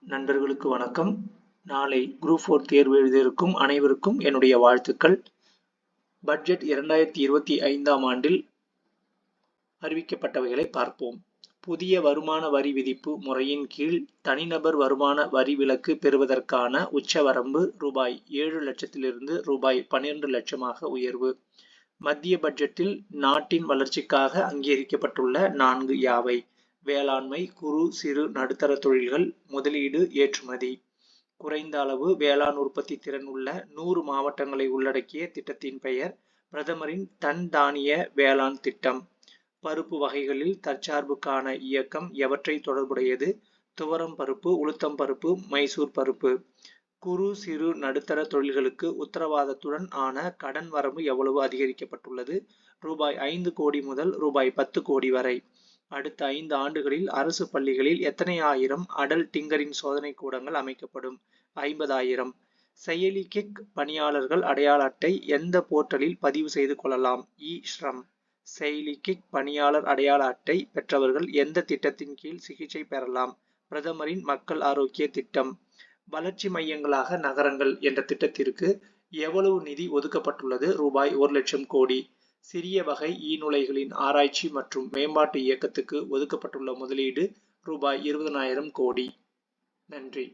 நண்பர்களுக்கு வணக்கம். நாளை குரூப் 4 தேர்வு எழுதியிருக்கும் அனைவருக்கும் என்னுடைய வாழ்த்துக்கள். பட்ஜெட் 2025ஆம் ஆண்டில் அறிவிக்கப்பட்டவைகளை பார்ப்போம். புதிய வருமான வரி விதிப்பு முறையின் கீழ் தனிநபர் வருமான வரி விலக்கு பெறுவதற்கான உச்சவரம்பு ரூபாய் 7 லட்சத்திலிருந்து ரூபாய் 12 லட்சமாக உயர்வு. மத்திய பட்ஜெட்டில் நாட்டின் வளர்ச்சிக்காக அங்கீகரிக்கப்பட்டுள்ள 4 யாவை? வேளாண்மை, குறு சிறு நடுத்தர தொழில்கள், முதலீடு, ஏற்றுமதி. குறைந்த அளவு வேளாண் உற்பத்தி திறன் உள்ள 100 மாவட்டங்களை உள்ளடக்கிய திட்டத்தின் பெயர் பிரதமரின் தன் தானிய வேளாண் திட்டம். பருப்பு வகைகளில் தற்சார்புக்கான இயக்கம் எவற்றை தொடர்புடையது? துவரம் பருப்பு, உளுத்தம் பருப்பு, மைசூர் பருப்பு. குறு சிறு நடுத்தர தொழில்களுக்கு உத்தரவாதத்துடன் ஆன கடன் வரம்பு எவ்வளவு அதிகரிக்கப்பட்டுள்ளது? ரூபாய் 5 கோடி முதல் ரூபாய் 10 கோடி வரை. அடுத்த 5 ஆண்டுகளில் அரசு பள்ளிகளில் எத்தனை ஆயிரம் அடல் டிங்கரிங் சோதனை கூடங்கள் அமைக்கப்படும்? 50,000. செயலி கிக் பணியாளர்கள் அடையாள அட்டை எந்த போர்ட்டலில் பதிவு செய்து கொள்ளலாம்? இ-ஸ்ரம். செயலி கிக் பணியாளர் அடையாள அட்டை பெற்றவர்கள் எந்த திட்டத்தின் கீழ் சிகிச்சை பெறலாம்? பிரதமரின் மக்கள் ஆரோக்கிய திட்டம். வளர்ச்சி மையங்களாக நகரங்கள் என்ற திட்டத்திற்கு எவ்வளவு நிதி ஒதுக்கப்பட்டுள்ளது? ரூபாய் 1 லட்சம் கோடி. சிறிய வகை ஈநுழைகளின் ஆராய்ச்சி மற்றும் மேம்பாட்டு இயக்கத்துக்கு ஒதுக்கப்பட்டுள்ள முதலீடு ரூபாய் 20,000 கோடி. நன்றி.